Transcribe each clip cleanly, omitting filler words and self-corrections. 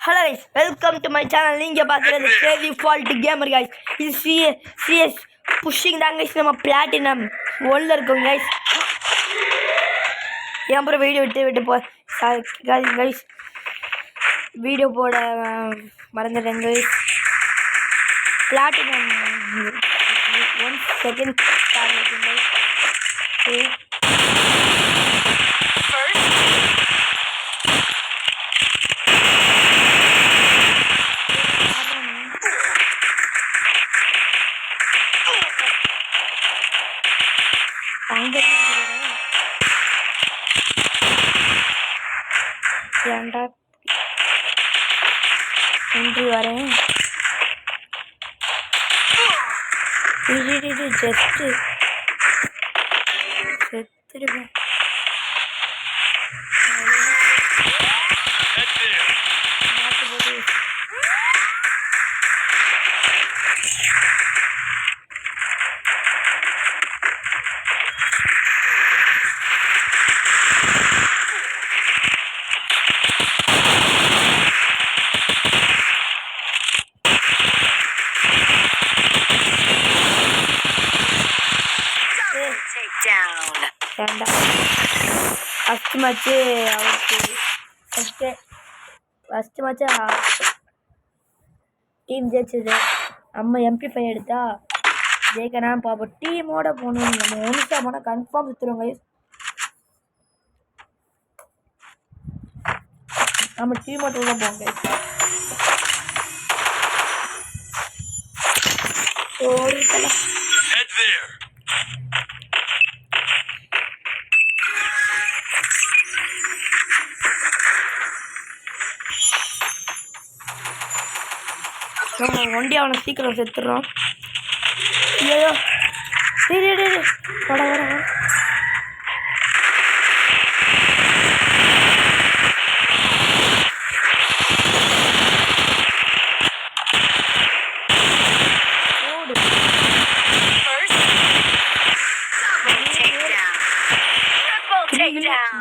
Hello guys, welcome to my channel. நீங்க பாக்குறது Crazy Fault Gamer guys. இது CS pushing தான் guys. நம்ம platinum 1ல இருக்கோம் guys. ஏன் bro வீடியோ விட்டு போ guys. வீடியோ போட மறந்துட்டேன் guys. platinum 1 second start guys. Okay. நன்றி வரேன் ஜஸ்ட் செத்துருவேன் ஃபஸ்ட் மேட்ச்சு அவருக்கு ஃபஸ்ட்டு மேட்ச்சு டீம் ஜெயிச்சது. நம்ம MP5 எடுத்தா ஜெயிக்கணும் பார்ப்போம். டீமோட போகணும். நம்ம ஒன்றுக்கா போனால் கன்ஃபார்ம் சுற்றுருவோங்க. நம்ம டீமோட உள்ள போங்க. ஒண்டி அவனை சீக்கிரம் செத்துடுறோம். ஐயோ வட வர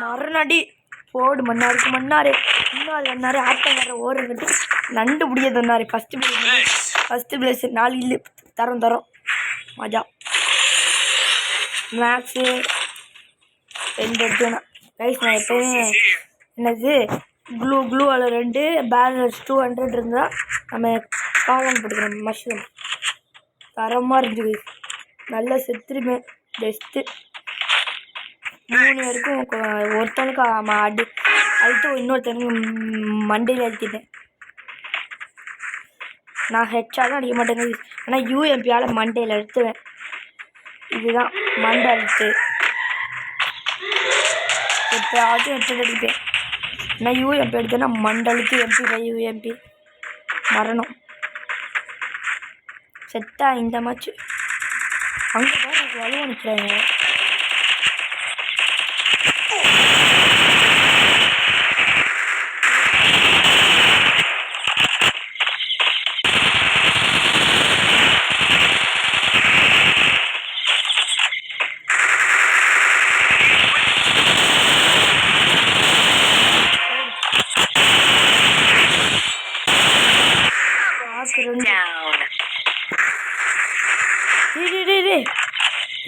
மறுநாடி போடு மன்னாருக்கு மன்னாரு மன்னாரு ஆட்டங்கார ஓடுறதுட்டு நண்டு முடியாது ஒன்னாரு. ஃபஸ்ட்டு பிளேஸ் 4 இல்லு தரோம் மஜா. மேக்ஸு 2 எடுத்தோன்னா கைஸ். நான் எப்போயுமே என்னது க்ளூ அதில் 2 பேலன்ஸ் 200 இருந்தால் நம்ம காளான் போட்டுக்கிறோம். மஷ்ரூம் தரமாக இருந்துச்சு. நல்லா செத்துருமே. பெஸ்ட்டு 3 வரைக்கும் ஒருத்தனுக்கு அடுத்து இன்னொருத்தனுக்கு மண்டையில் அழுத்திட்டேன். நான் ஹெச்சாலும் அடிக்க மாட்டேங்க. ஆனால் UMPயால் மண்டையில் அழுத்துவேன். இதுதான் மண்டை அழுத்து. எப்போயாச்சும் எடுத்து அடிப்பேன். ஆனால் UMP எடுத்தேன்னா மண்டை அழுத்து MP5 UMP மரணம். செத்தா இந்த மேட்ச்சு அங்கே தான் எனக்கு வலுவ நிற்கிறாங்க.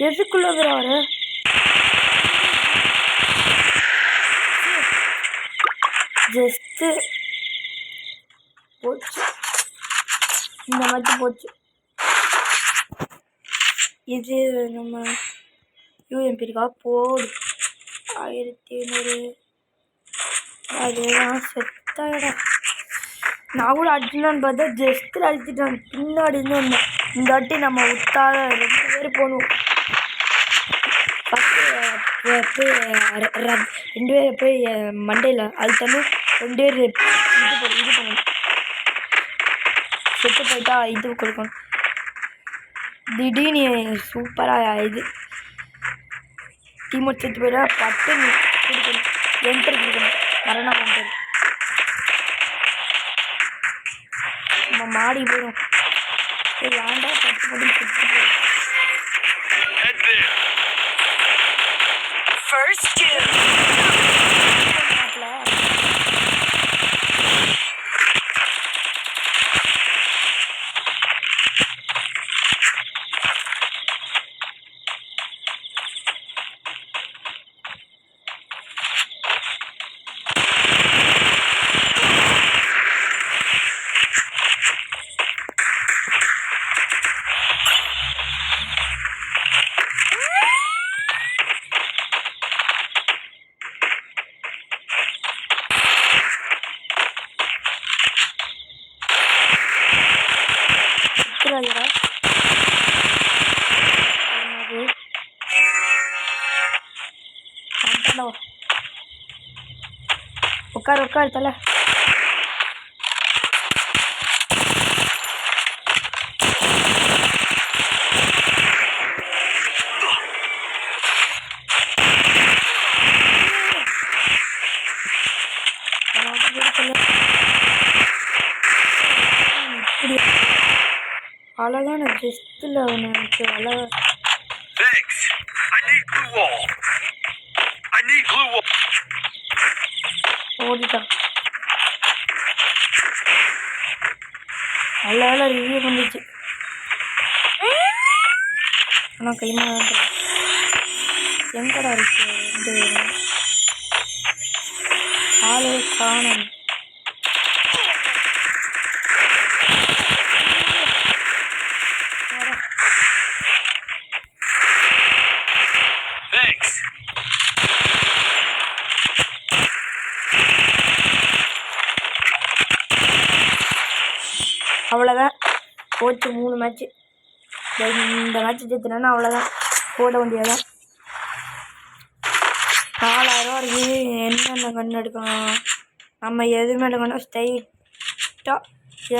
எதுக்குள்ள வர ஜஸ்ட்டு போச்சு. இந்த மாதிரி போச்சு. இது நம்ம UMP இருக்கா போடு 1500. அதுதான் செத்தாடா. நான் கூட அடிக்கலான்னு பார்த்தா ஜஸ்ட்டு அழுத்திட்டான். பின்னாடி இருந்து வந்தேன். இந்த வாட்டி நம்ம விட்டாத 2 பேர் போகணும். 2 பேர் போய் மண்டையில் அழுத்தணும். 2 பேர் இது பண்ணணும். செத்து போயிட்டா இது கொடுக்கணும். திடீர்னு சூப்பராக இது டீமோட் செத்து போயிட்டா பட்டுன்னு கொடுக்கணும். என்டர் கொடுக்கணும். மரணம் பண்ணுறது நம்ம மாடி போயிடும். ஏன்டா பட்டு போட்டு செத்து போயிடும். First kill. வந்துடாதீரா. உட்கார் தலை. அழகான ஜெஸ்டில் அவனுக்கு அழகா ஓடிட்டான். நல்ல ரிவ்யூ வந்துச்சு. ஆனால் கைமா எங்கடா இருக்கு ஆளே காணும். அவ்வளோதான் போச்சு 3 மேட்ச்சு. இந்த மேட்ச் ஜெயிச்சினா அவ்வளோதான், போட வேண்டியதான். 4000 இருக்குது. என்னென்ன கன்று எடுக்கணும்? நம்ம எதுவுமே எடுக்கணும், ஸ்ட்ரைட்டாக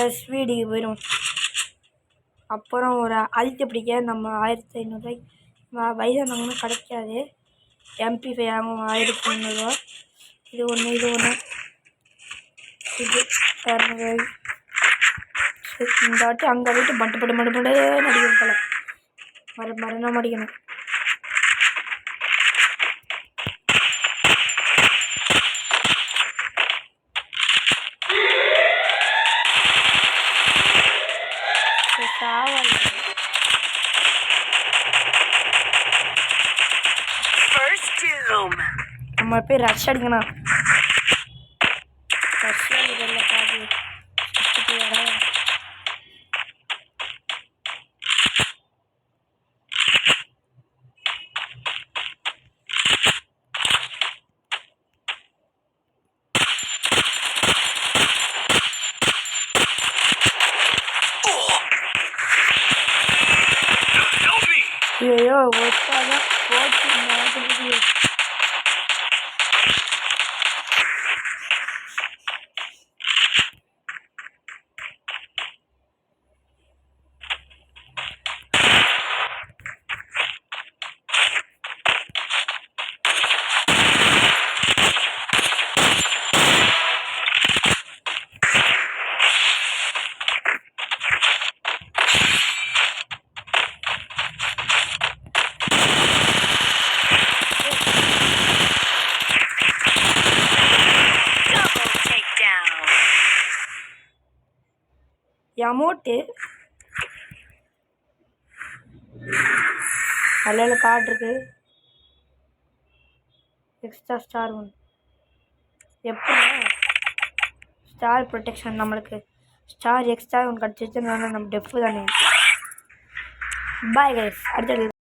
எஸ்விடிக்கு போயிடும். அப்புறம் ஒரு அழுத்தி பிடிக்க நம்ம 1500 ரூபாய்க்கு வயசானவங்களும் கிடைக்காது. MP5 ஆகும் 1500 ரூபா. இது ஒன்று இது 200. இந்த வாட்டி அங்கே போய்ட்டு மட்டு நடிக்கணும் போல. மரணம் அடிக்கணும். நம்ம போய் ரஷ் அடிக்கணும். ரஷ் அடிக்கல பாதி ஐயோ ஒட்டாதான் போச்சு. அமௌண்ட்டு அதில் கார்டு இருக்கு. எக்ஸ்ட்ரா ஸ்டார் 1 எப்போ ஸ்டார் ப்ரொடெக்ஷன் நம்மளுக்கு ஸ்டார் எக்ஸ்ட்ரா 1 கிடச்சிச்சுன்னா நம்ம டெஃப்பு தானே. பாய் கைஸ், அடுத்தது